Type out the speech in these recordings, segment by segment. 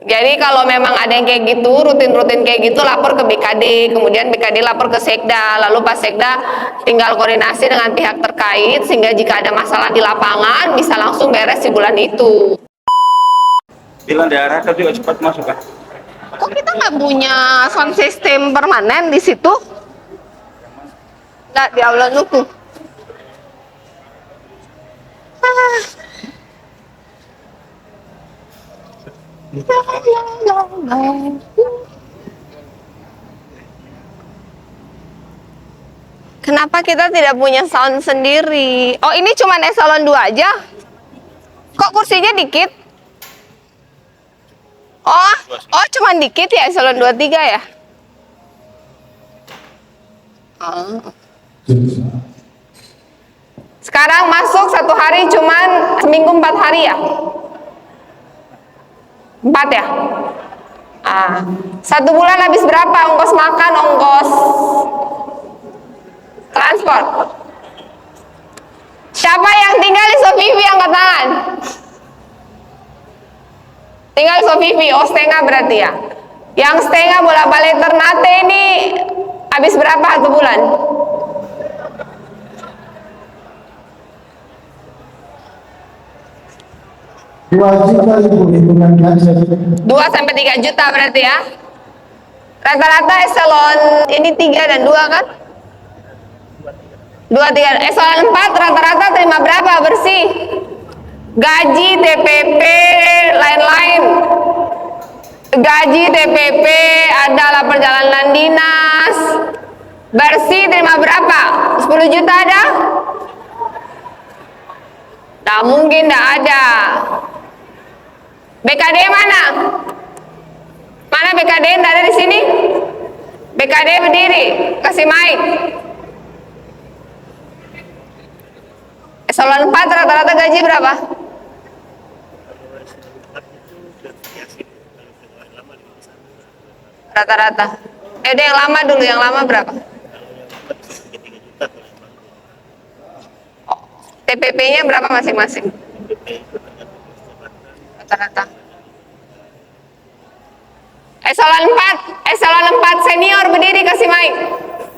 Jadi kalau memang ada yang kayak gitu, rutin-rutin kayak gitu, lapor ke BKD, kemudian BKD lapor ke Sekda, lalu pas Sekda tinggal koordinasi dengan pihak terkait, sehingga jika ada masalah di lapangan, bisa langsung beres di bulan itu. Bilang daerah juga cepat masuk kan? Kok kita nggak punya sound system permanen di situ? Nggak, di aula Nuku. Kenapa kita tidak punya sound sendiri? Oh, ini cuma eselon 2 aja? Kok kursinya dikit? Oh, cuma dikit ya, eselon 23 ya? Oh. Sekarang masuk satu hari cuman seminggu 4 hari ya? 4 ya? Satu bulan habis berapa ongkos makan, ongkos transport? Siapa yang tinggal di Sofivi angkat tangan? Tinggal Sofivi, oh setengah berarti ya? Yang setengah bolak-balik Ternate ini habis berapa satu bulan? Rp2 2 sampai 3 juta berarti ya? Rata-rata eselon ini 3 dan 2 kan? 2, 3, eselon 4 rata-rata terima berapa bersih? Gaji, TPP, lain-lain. Gaji, TPP, adalah perjalanan dinas. Bersih terima berapa? 10 juta ada? Nah, mungkin tidak ada. BKD mana? Mana BKD? Tidak ada di sini? BKD berdiri, kasih mic. Eselon 4 rata-rata gaji berapa? Rata-rata. Udah yang lama dulu, yang lama berapa? TPP-nya berapa masing-masing? Rata-rata. Eselon 4 senior berdiri kasih mic.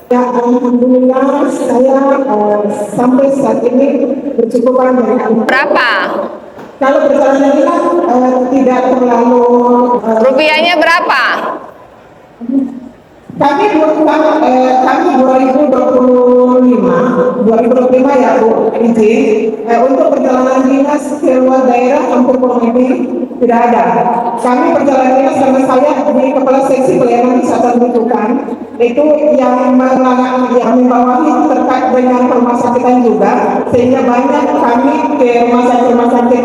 Ya, alhamdulillah saya sampai saat ini bercukupan dengan Berapa? kalau perjalanan kita tidak terlalu Rupiahnya berapa? kami 2025 ya Bu izin untuk perjalanan dinas ke luar daerah hampir kurang lebih tidak ada. Kami perjalanan dinas karena saya di kepala seksi pelayanan wisata rujukan itu yang membawahi terkait dengan rumah sakitan juga, sehingga banyak kami ke rumah sakit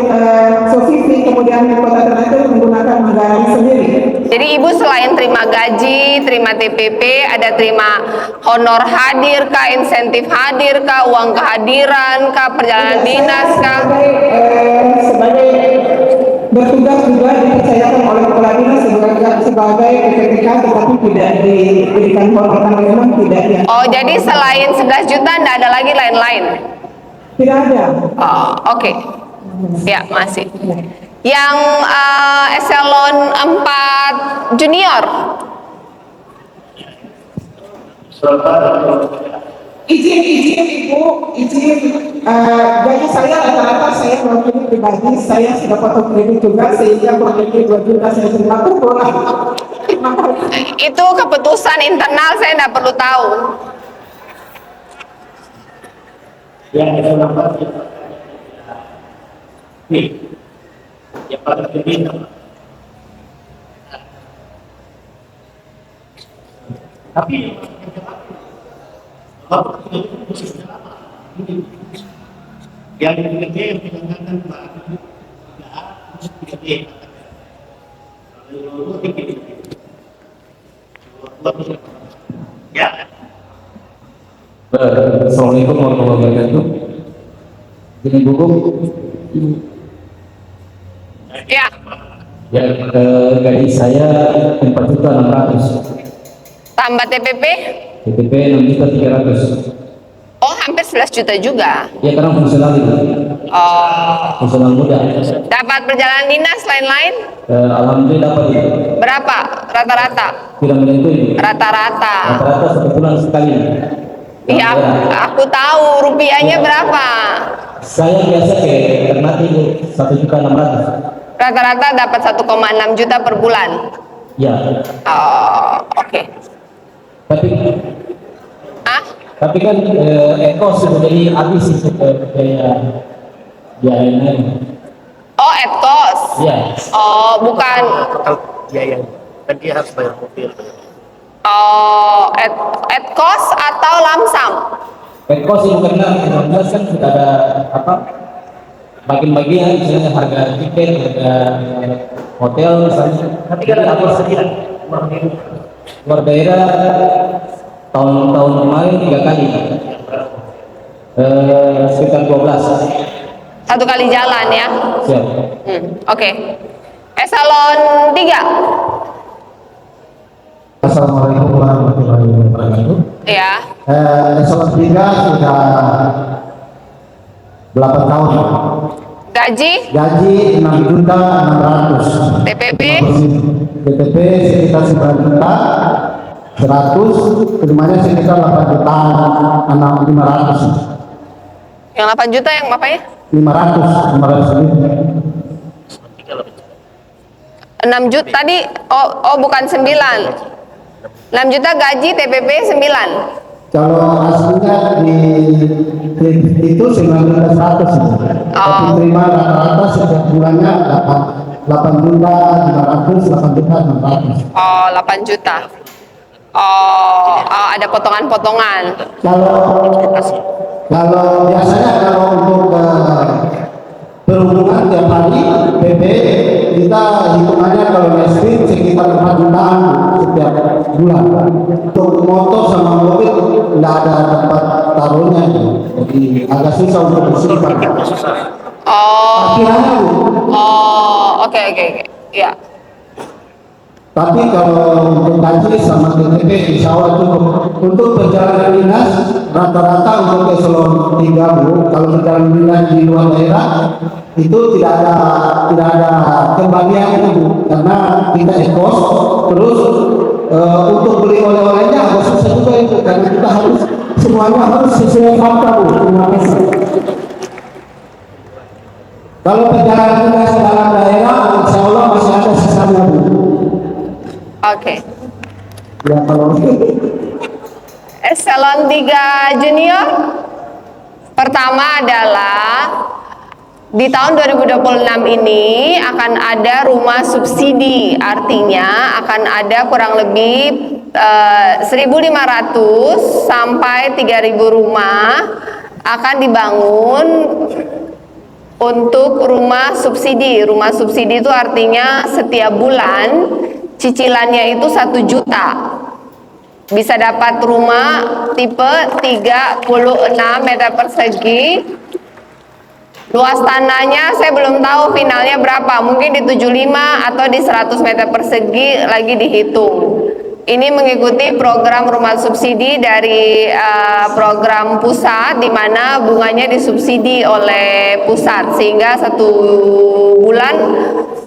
Sofivi kemudian di Kota Ternate menggunakan anggaran sendiri. Jadi ibu selain terima gaji, terima TPP, ada terima honor hadir kah, insentif hadir kah, uang kehadiran kah, perjalanan dinas kah? Sebagai bertugas juga dipercayakan oleh kepala dinas sebagai PPK, tetapi tidak diberikan honor, memang tidak ya. Oh, jadi selain 11 juta tidak ada lagi lain-lain? Tidak ada. Oh, oke. Ya, masih. Yang eselon 4 junior. Izin Ibu, gaji saya rata-rata saya mewakili pribadi, saya sudah foto kredit juga sehingga kurang lebih 2 juta saya terima pulang. Itu keputusan internal, saya tidak perlu tahu. Yang eselon 4 yang paling tinggi tapi yang bekerja yang menangkan ya. Assalamualaikum warahmatullahi wabarakatuh. Ini buku. Ya. Ya, gaji saya 4.600.000. Tambah TPP? TPP 6.300.000. Oh, hampir 11 juta juga. Ya karena fungsional itu, Oh, fungsional muda. dapat perjalanan dinas lain-lain? Alhamdulillah dapat itu. Berapa rata-rata? Tidak menentu itu. Rata-rata. Rata-rata 1 bulan sekali. Iya, aku tahu rupiahnya berapa. Saya biasa ke Ternate itu 1.600.000. Rata-rata dapat 1,6 juta per bulan. Ya. Oh, oke. Tapi Ah, kan ekos sudah jadi habis itu kayak biayanya. oh, at cost. Ya. Oh, bukan. Total biaya kan dia harus bayar mobil. Oh, at cost atau lamsam? Ekos itu karena 19 kan sudah ada apa? Bagian-bagian misalnya harga tiket, harga hotel misalnya. Tapi kan ada persediaan Luar daerah tahun kemarin 3 kali. Sekitar 12. Satu kali jalan ya. Siap. Oke. Eselon 3. Assalamualaikum warahmatullahi wabarakatuh. Ya. Eselon 3 sudah 8 tahun. Gaji, Gaji 6.600.000. TPP, DPP sekitar 9 juta 100, kedepannya sekitar 8 juta 500. yang 8 juta yang apa ya? 500 lebih. 6 juta tadi, oh bukan 9. 6 juta gaji, TPP 9. Kalau aslinya itu 9.100.000. Tapi terima rata-rata setiap bulannya 8 juta 500, 8 juta 600. Oh, 8 juta. Oh, ada potongan-potongan. Kalau biasanya kalau untuk perhubungan tiap hari PP kita hitungannya kalau listrik sekitar 4 jutaan setiap bulan. Untuk motor sama mobil tidak ada tempat taruhnya, jadi agak susah untuk disimpan. Oh, Akhirnya oke. Ya. tapi kalau untuk gaji sama TTP insya Allah cukup. Untuk perjalanan dinas rata-rata untuk eselon 3 Bu, kalau perjalanan dinas di luar daerah itu tidak ada kembalian Bu, karena kita ekos terus untuk beli oleh-olehnya agak susah juga itu, karena kita harus semuanya harus sesuai fakta Bu. Terima kasih. Kalau perjalanan dinas dalam daerah insya Allah masih ada sisanya Bu. Oke. Ya kalau Eselon 3 junior. Pertama adalah di tahun 2026 ini akan ada rumah subsidi, artinya akan ada kurang lebih 1.500 sampai 3.000 rumah akan dibangun untuk rumah subsidi. Rumah subsidi itu artinya setiap bulan cicilannya itu 1 juta. Bisa dapat rumah tipe 36 meter persegi. Luas tanahnya saya belum tahu finalnya berapa, mungkin di 75 atau di 100 meter persegi, lagi dihitung. Ini mengikuti program rumah subsidi dari program pusat, di mana bunganya disubsidi oleh pusat, sehingga 1 bulan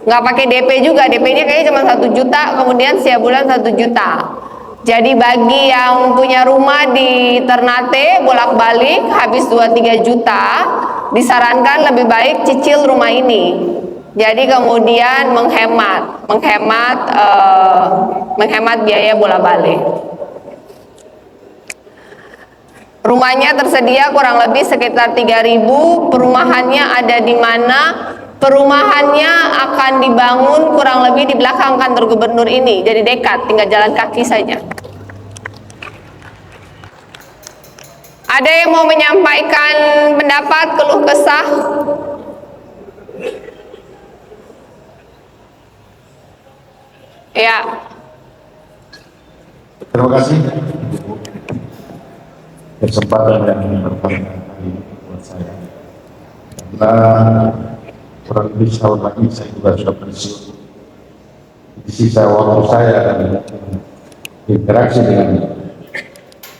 nggak pakai DP juga, DP-nya kayaknya cuma 1 juta, kemudian setiap bulan 1 juta. Jadi bagi yang punya rumah di Ternate bolak-balik habis 2-3 juta, disarankan lebih baik cicil rumah ini. Jadi kemudian menghemat biaya bolak-balik. Rumahnya tersedia kurang lebih sekitar 3.000. Perumahannya ada di mana? Perumahannya akan dibangun kurang lebih di belakang kantor gubernur ini, jadi dekat, tinggal jalan kaki saja. Ada yang mau menyampaikan pendapat, keluh kesah? Ya. Terima kasih kesempatan yang berbahagia buat saya. Karena kurang lebih setahun lagi saya juga sudah pensiun. Di sisa waktu saya akan interaksi dengan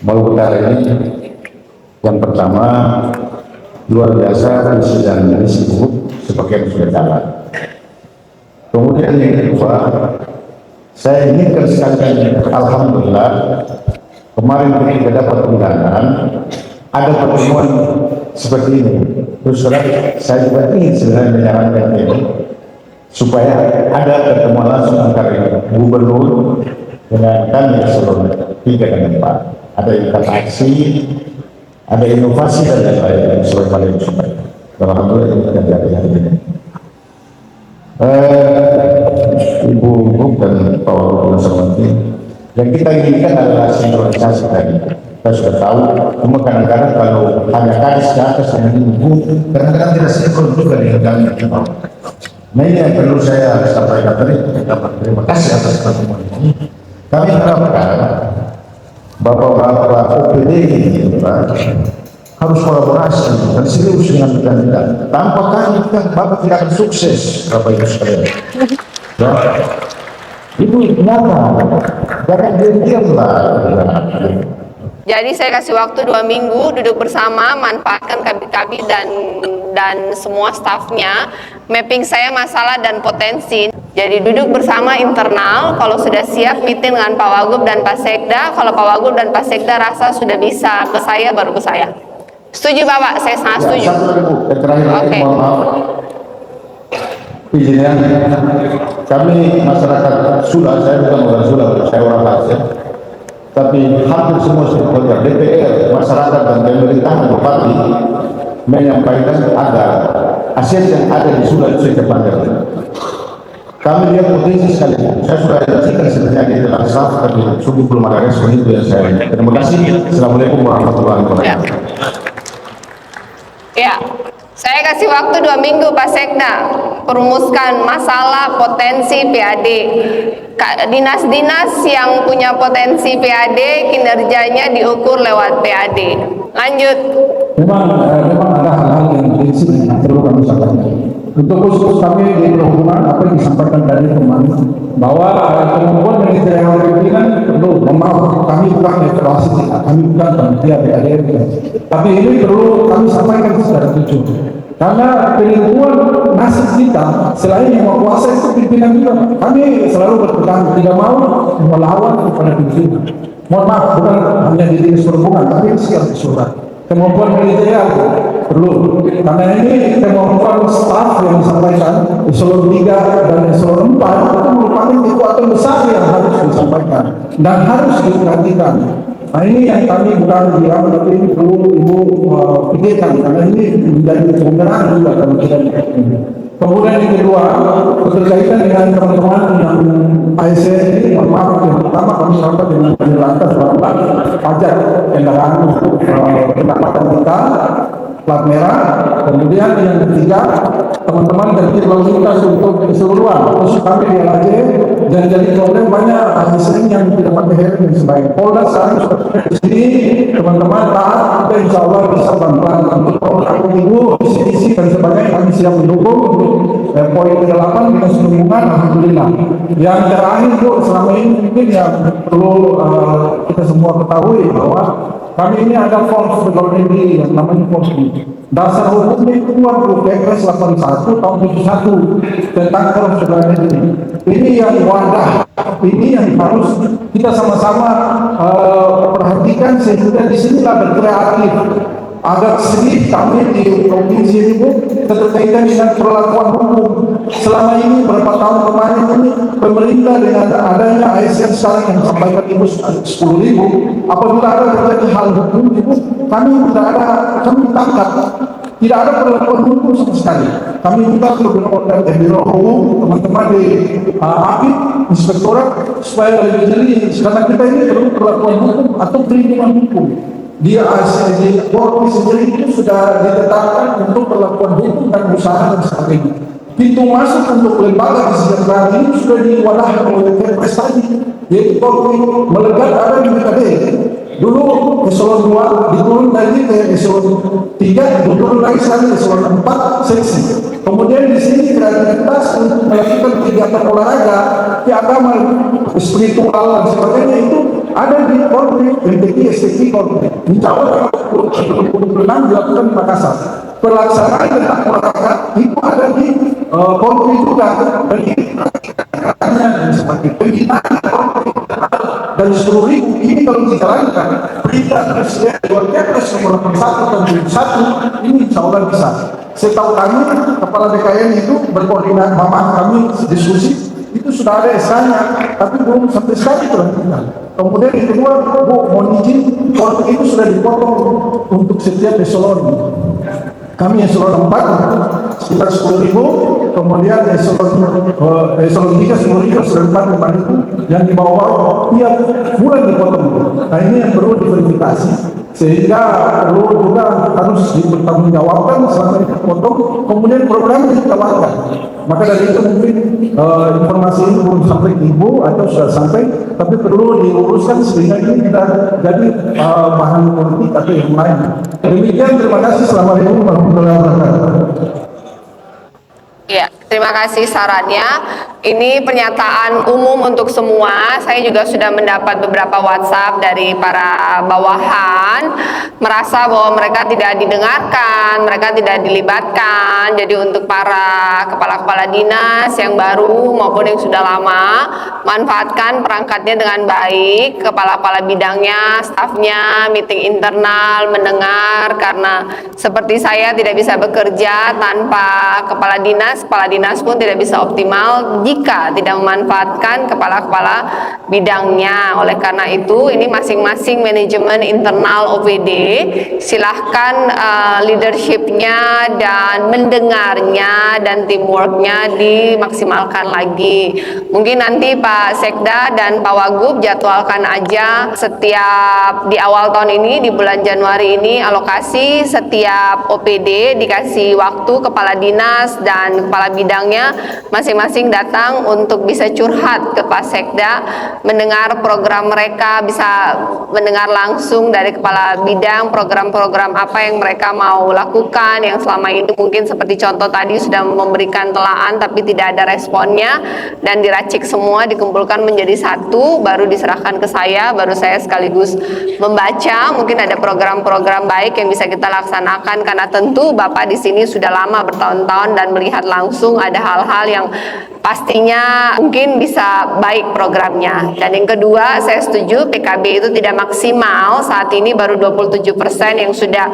Maluku Utara ini Yang pertama, luar biasa isi dan isi buku sebagian sudah jalan. Kemudian yang kedua, saya inginkan sekali, alhamdulillah, kemarin ketika dapat undangan, ada pertemuan seperti ini. Terus saya juga ingin sebenarnya menyarankan ini, supaya ada pertemuan langsung antara gubernur dengan kami eselon 3 dan 4. Ada interaksi, ada inovasi dan lain-lain sesuai pada yang supaya. Alhamdulillah ini terjadi hari ini. Ibu dan Pak Wagub Sarwanti, yang kita inginkan adalah sinkronisasi tadi. Kita sudah tahu, cuma kadang-kadang kalau hanya kadis ke atas yang ibu, kadang-kadang tidak sinkron juga dengan kami. Nah ini yang perlu saya sampaikan tadi. Terima kasih atas pertemuan ini. Kami harapkan Bapak-bapak OPD ini harus kolaborasi dan serius dengan kita. Tanpa kami Bapak tidak akan sukses, Bapak Ibu sekalian. Itu nyata. Jangan diamlah. Jadi saya kasih waktu 2 minggu duduk bersama, manfaatkan kabit-kabit dan semua stafnya, mapping saya masalah dan potensi. Jadi duduk bersama internal, kalau sudah siap meeting dengan Pak Wagub dan Pak Sekda, kalau Pak Wagub dan Pak Sekda rasa sudah bisa ke saya, baru ke saya. Setuju Bapak? Saya sangat setuju. Terakhir, mohon maaf. Izinnya, kami masyarakat Sula, saya bukan orang Sula, saya orang Aceh. Tapi hampir semua stakeholder DPR, masyarakat dan pemerintahan bupati menyampaikan agar aset yang ada di Sula itu secepatnya. Kami lihat potensi sekali. Saya sudah informasikan sebenarnya di dalam staff, tapi sungguh belum ada respon itu yang saya. Terima kasih. Assalamualaikum warahmatullahi wabarakatuh. Ya, saya kasih waktu 2 minggu Pak Sekda, perumuskan masalah potensi PAD. Dinas-dinas yang punya potensi PAD, kinerjanya diukur lewat PAD. Lanjut. Memang ada hal-hal yang prinsip yang perlu kami sampaikan. Untuk khusus kami di perhubungan, apa yang disampaikan dari teman, bahwa kemampuan manajerial pimpinan perlu, maaf, kami bukan evaluasi, kami bukan panitia PAD, tapi ini perlu kami sampaikan secara jujur. Karena penentuan nasib kita selain yang menguasai itu pimpinan juga. Kami selalu berpegang tidak mau melawan kepada pimpinan. Mohon maaf, bukan hanya di dinas perhubungan, tapi secara keseluruhan. Kemampuan manajerial perlu. Karena ini kemampuan staf yang disampaikan eselon 3 dan eselon 4 itu merupakan kekuatan besar yang harus disampaikan dan harus diperhatikan. Nah ini yang kami bukan bilang, tapi ini perlu Ibu pikirkan, karena ini menjadi kebenaran juga kalau kita ini. Kemudian yang kedua, berkaitan dengan teman-teman yang ASN ini, maaf, yang pertama kami rapat dengan penyelenggara pajak kendaraan pendapatan kita, plat merah. Kemudian yang ketiga, teman-teman tertib lalu lintas untuk keseluruhan. Terus kami di LAJ dan jadi problem banyak ASN yang tidak pakai helm dan sebagainya. Polda sekarang sudah di sini, teman-teman taat, kita insya Allah bisa pelan-pelan untuk program minggu, isi dan sebagainya. Kami siap mendukung untuk poin ke-8 kita perhubungan, alhamdulillah. Yang terakhir Bu, selama ini mungkin yang perlu kita semua ketahui bahwa kami ini ada force pegawai negeri yang namanya force dasar hukumnya keluar Kepres 81 tahun 71 tentang force pegawai negeri. Ini yang wadah, ini yang harus kita sama-sama perhatikan sehingga disinilah berkreatif. Agak sedikit kami di provinsi ini Bu terkaitan dengan perlakuan hukum. Selama ini berapa tahun kemarin ini pemerintah dengan adanya ASN sekarang yang sampaikan Ibu 10.000, apabila ada terjadi hal hukum Ibu, kami tidak ada, kami tangkap. Tidak ada perlakuan hukum sama sekali. Kami juga perlu order biro hukum teman-teman di APID, inspektorat supaya lebih jeli, karena kita ini perlu perlakuan hukum atau perlindungan hukum. Dia di Polri sendiri itu sudah ditetapkan untuk perlakuan hukum dan usaha dan sebagainya. Pintu masuk untuk lembaga kesejahteraan ini sudah diwadahi oleh Kepres tadi, yaitu Polri melekat ada di BKD. Dulu eselon 2 diturun lagi ke eselon 3, diturun lagi sekali eselon 4 seksi. Kemudian di sini kreativitas untuk melakukan kegiatan olahraga, agama, spiritual dan sebagainya itu ada di Polri, MTQ, STQ Polri. Insya Allah 26 dilakukan di Makassar. Pelaksanaan tentang murakat itu ada di Polri juga. Dan ini seperti pembinaan dan 10.000 ini kalau dijalankan perintah presiden luar biasa nomor 1 tahun 2001 ini insya Allah bisa. Setahu kami kepala BKN itu berkoordinasi sama kami diskusi itu sudah ada SK-nya tapi belum sampai sekarang itu lanjutkan. Kemudian yang kedua, Bu, mohon izin waktu itu sudah dipotong untuk setiap eselon. Kami eselon 4 sekitar 10.000, kemudian eselon 3 10.000 sudah 4 yang di bawah tiap bulan dipotong. Nah ini yang perlu diverifikasi sehingga perlu juga harus dipertanggungjawabkan selama dipotong, kemudian program ditawarkan. Maka dari itu mungkin informasi ini belum sampai ke Ibu atau sudah sampai, tapi perlu diuruskan sehingga ini tidak jadi bahan politik atau yang lain. Demikian, terima kasih. Assalamualaikum warahmatullahi wabarakatuh. Ya, terima kasih sarannya. Ini pernyataan umum untuk semua. Saya juga sudah mendapat beberapa WhatsApp dari para bawahan merasa bahwa mereka tidak didengarkan, mereka tidak dilibatkan. Jadi untuk para kepala-kepala dinas yang baru maupun yang sudah lama, manfaatkan perangkatnya dengan baik, kepala-kepala bidangnya, stafnya, meeting internal, mendengar, karena seperti saya tidak bisa bekerja tanpa kepala dinas pun tidak bisa optimal jika tidak memanfaatkan kepala-kepala bidangnya. Oleh karena itu, ini masing-masing manajemen internal OPD silahkan leadershipnya dan mendengarnya dan teamworknya dimaksimalkan lagi. Mungkin nanti Pak Sekda dan Pak Wagub jadwalkan aja setiap di awal tahun ini, di bulan Januari ini, alokasi setiap OPD dikasih waktu kepala dinas dan kepala bidangnya masing-masing datang untuk bisa curhat ke Pak Sekda, mendengar program mereka, bisa mendengar langsung dari kepala bidang program-program apa yang mereka mau lakukan, yang selama ini mungkin seperti contoh tadi sudah memberikan telaan tapi tidak ada responnya, dan diracik semua, dikumpulkan menjadi satu, baru diserahkan ke saya, baru saya sekaligus membaca. Mungkin ada program-program baik yang bisa kita laksanakan, karena tentu Bapak di sini sudah lama bertahun-tahun dan melihat langsung ada hal-hal yang pastinya mungkin bisa baik programnya. Dan yang kedua, saya setuju PKB itu tidak maksimal. Saat ini baru 27% yang sudah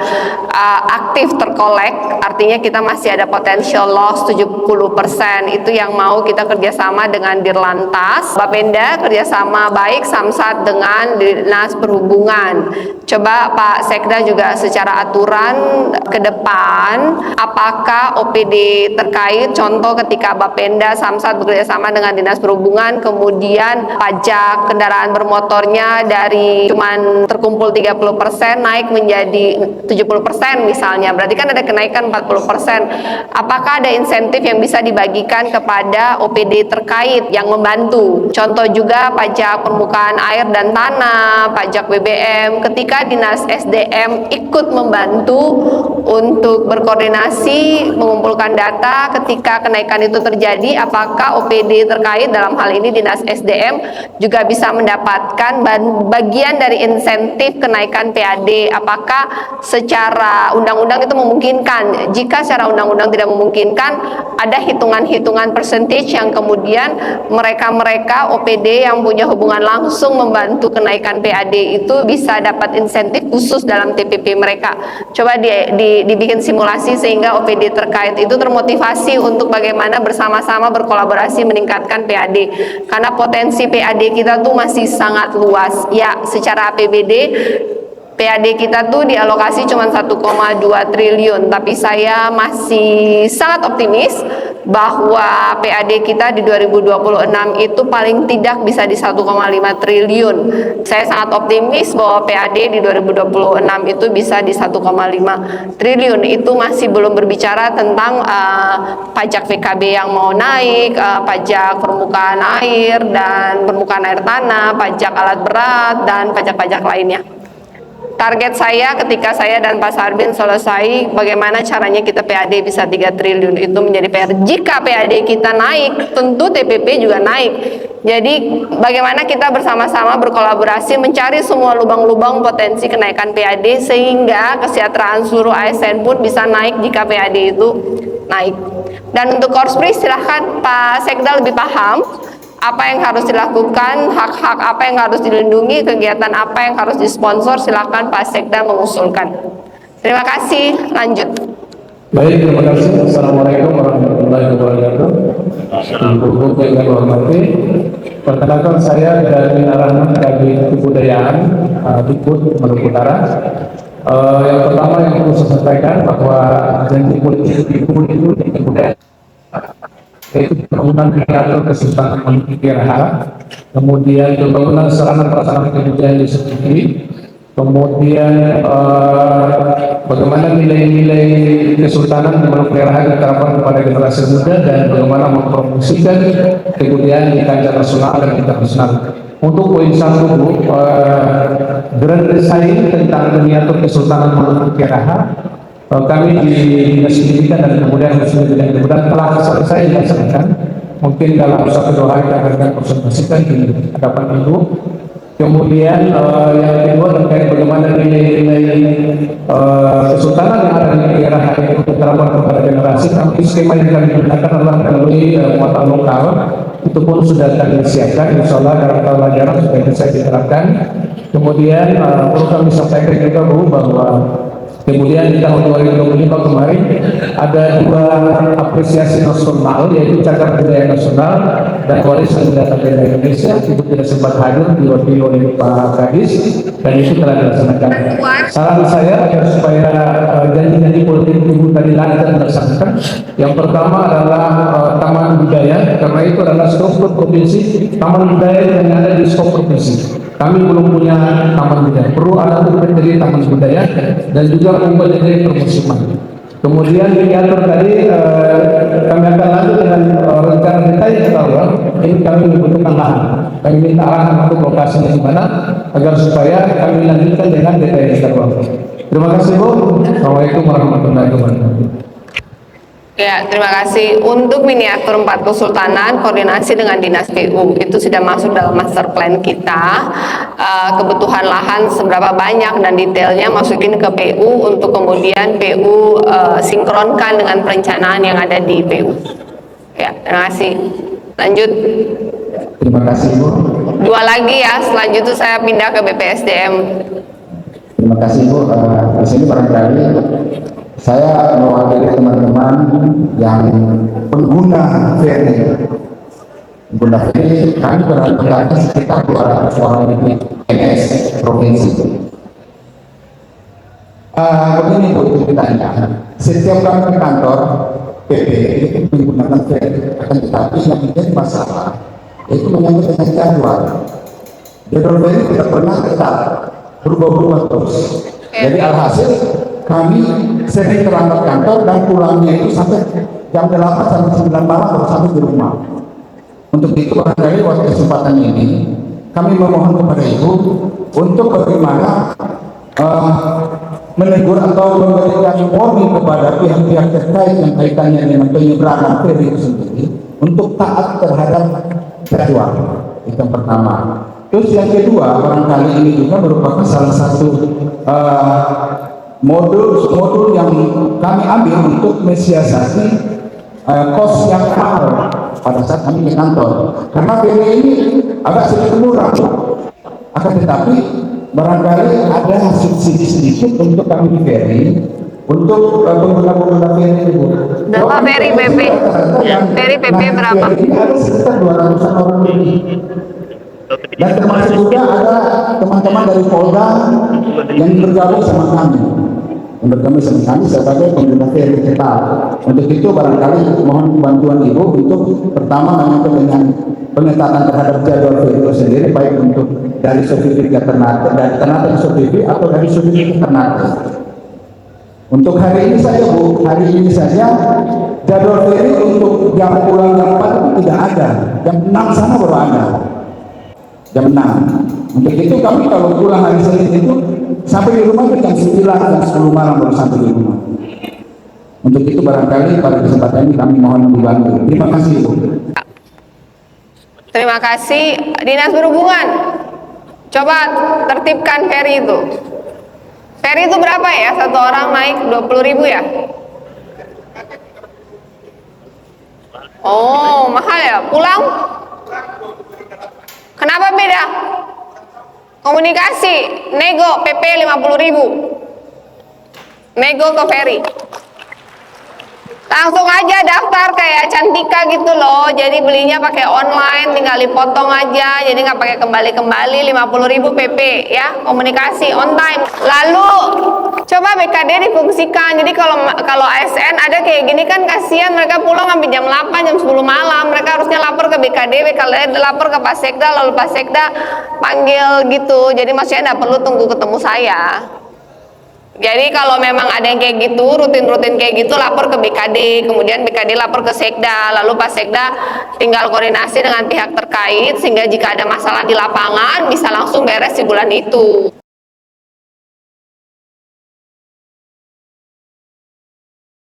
aktif terkolek, artinya kita masih ada potential loss 70%. Itu yang mau kita kerjasama dengan Dirlantas, Bapenda kerjasama baik Samsat dengan Dinas Perhubungan. Coba Pak Sekda juga secara aturan ke depan, apakah OPD terkait, contoh ketika Bapenda Samsat bekerjasama dengan Dinas Perhubungan, kemudian pajak kendaraan bermotornya dari cuman terkumpul 30% naik menjadi 70% misalnya, berarti kan ada kenaikan 40%. Apakah ada insentif yang bisa dibagikan kepada OPD terkait yang membantu? Contoh juga pajak permukaan air dan tanah, pajak BBM, ketika Dinas SDM ikut membantu untuk berkoordinasi mengumpulkan data ketika kenaikan itu terjadi, apakah OPD terkait dalam hal ini Dinas SDM juga bisa mendapatkan bagian dari insentif kenaikan PAD? Apakah secara undang-undang itu memungkinkan? Jika secara undang-undang tidak memungkinkan, ada hitungan-hitungan percentage yang kemudian mereka-mereka OPD yang punya hubungan langsung membantu kenaikan PAD itu bisa dapat insentif khusus dalam TPP mereka. Coba dibikin simulasi sehingga OPD terkait itu termotivasi untuk bagaimana bersama-sama berkolaborasi meningkatkan PAD, karena potensi PAD kita tuh masih sangat luas. Ya, secara APBD PAD kita tuh dialokasi cuma 1,2 triliun, tapi saya masih sangat optimis bahwa PAD kita di 2026 itu paling tidak bisa di 1,5 triliun. Saya sangat optimis bahwa PAD di 2026 itu bisa di 1,5 triliun. Itu masih belum berbicara tentang pajak PKB yang mau naik, pajak permukaan air dan permukaan air tanah, pajak alat berat, dan pajak-pajak lainnya. Target saya ketika saya dan Pak Sarbin selesai, bagaimana caranya kita PAD bisa 3 triliun itu menjadi PR. Jika PAD kita naik, tentu TPP juga naik. Jadi bagaimana kita bersama-sama berkolaborasi mencari semua lubang-lubang potensi kenaikan PAD sehingga kesejahteraan seluruh ASN pun bisa naik jika PAD itu naik. Dan untuk Korspri silahkan Pak Sekda lebih paham apa yang harus dilakukan, hak-hak apa yang harus dilindungi, kegiatan apa yang harus disponsor, silakan Pak Sekda mengusulkan. Terima kasih, lanjut. Baik, terima kasih. Assalamualaikum warahmatullahi wabarakatuh. Untuk yang hormati, perkenalkan saya dari Rahman Kabin Kebudayaan, Dikbud Maluku Utara. Yang pertama yang perlu saya sampaikan bahwa janji politik Dikbud itu kebudayaan, yaitu pembangunan kreator kesultanan Maluku Utara, kemudian pembangunan sarana prasarana kebudayaan di seperti, kemudian bagaimana nilai-nilai kesultanan di Maluku Utara diterapkan kepada generasi muda dan bagaimana mempromosikan kebudayaan di kancah nasional dan internasional. Untuk poin 1, grand design tentang miniatur kesultanan Maluku Utara, kami di Dinas Pendidikan dan Kebudayaan dan Kebudayaan telah selesai dilaksanakan. Mungkin dalam 1-2 hari kita akan presentasikan di hadapan Ibu. Kemudian yang kedua terkait bagaimana nilai-nilai kesultanan yang ada di negara hari itu diterapkan kepada generasi. Kami skema yang kami gunakan adalah melalui muatan lokal. Itu pun sudah kami siapkan. Insya Allah dalam tahun ajaran sudah bisa diterapkan. Kemudian perlu kami sampaikan juga bahwa kemudian di tahun 2025 kemarin ada 2 apresiasi nasional, yaitu Cagar Budaya Nasional dan Warisan Budaya Indonesia. Itu tidak sempat hadir, diwakili oleh Pak Kadis, dan itu telah dilaksanakan. Saran saya agar supaya janji-janji politik Ibu tadi lancar dilaksanakan. Yang pertama adalah Taman Budaya, karena itu adalah struktur provinsi. Taman Budaya yang ada di skop provinsi. Kami belum punya taman budaya, perlu ada menjadi taman budaya dan juga menjadi permusiman. Kemudian diatur tadi kami akan lanjut dengan rencana detail. Ini kami membutuhkan lahan. Kami minta arahan untuk lokasinya di mana agar supaya kami lanjutkan dengan detail. Terima kasih Bu. Assalamualaikum warahmatullahi wabarakatuh. Ya, terima kasih. Untuk miniatur 4 kesultanan, koordinasi dengan Dinas PU itu sudah masuk dalam master plan kita. Kebutuhan lahan seberapa banyak dan detailnya masukin ke PU untuk kemudian PU sinkronkan dengan perencanaan yang ada di PU. Ya, terima kasih. Lanjut. Terima kasih Bu. 2 lagi ya, selanjutnya saya pindah ke BPSDM. Terima kasih Bu. Di sini barangkali saya mewakili teman-teman yang pengguna ferry. Pengguna ferry kami berangkat sekitar 200 orang di PNS provinsi. Begini Bu ceritanya, setiap kami ke kantor PP menggunakan ferry, akan tetapi yang menjadi masalah itu menyangkut dengan jadwal. Jadwal ferry tidak pernah tetap, berubah-ubah terus. Jadi alhasil kami sering terlambat kantor dan pulangnya itu sampai jam 8 sampai 9 malam baru sampai di rumah. Untuk itu barangkali waktu kesempatan ini kami memohon kepada Ibu untuk bagaimana menegur atau memberikan warning kepada pihak-pihak terkait yang kaitannya dengan penyeberangan ferry itu sendiri untuk taat terhadap jadwal. Itu yang pertama. Terus yang kedua, barangkali ini juga merupakan salah satu modul yang kami ambil untuk mensiasati kos yang mahal pada saat kami di kantor. Karena ferry ini agak sedikit murah, akan tetapi barangkali ada subsidi sedikit untuk kami di ferry, untuk pengguna-pengguna ferry itu. Berapa ferry PP? Ferry PP berapa? Ada sekitar 200 orang lebih. Dan termasuk juga ada teman-teman dari Polda yang bergabung sama kami. Sebagai pengguna ferry kita. Untuk itu barangkali mohon bantuan Ibu untuk pertama menyangkut dengan pengetatan terhadap jadwal ferry itu sendiri, baik untuk dari subsidi Ternate, dari Ternate subsidi atau dari subsidi Ternate. Untuk hari ini saja Bu, hari ini saja jadwal ferry untuk jam pulang jam 4 tidak ada, jam 6 sana baru ada. Jam 6. Untuk itu kami kalau pulang hari Senin itu sampai di rumah itu jam 9 jam 10 malam baru sampai di rumah. Untuk itu barangkali pada kesempatan ini kami mohon dibantu. Terima kasih Bu. Terima kasih. Dinas Perhubungan, coba tertibkan ferry itu. Ferry itu berapa ya? Satu orang naik 20.000 ya? Oh, mahal ya? Pulang? Kenapa beda? Komunikasi, nego PP 50.000. Nego ke ferry. Langsung aja daftar kayak Cantika gitu loh. Jadi belinya pakai online, tinggal dipotong aja. Jadi nggak pakai kembali-kembali 50.000 PP ya. Komunikasi on time. Lalu coba BKD difungsikan. Jadi kalau ASN ada kayak gini kan kasihan, mereka pulang sampai jam 8, jam 10 malam. Mereka harusnya lapor ke BKD lapor ke Pasekda, lalu Pasekda panggil gitu. Jadi maksudnya nggak perlu tunggu ketemu saya. Jadi kalau memang ada yang kayak gitu, rutin-rutin kayak gitu, lapor ke BKD, kemudian BKD lapor ke Sekda, lalu Pak Sekda tinggal koordinasi dengan pihak terkait, sehingga jika ada masalah di lapangan, bisa langsung beres di bulan itu.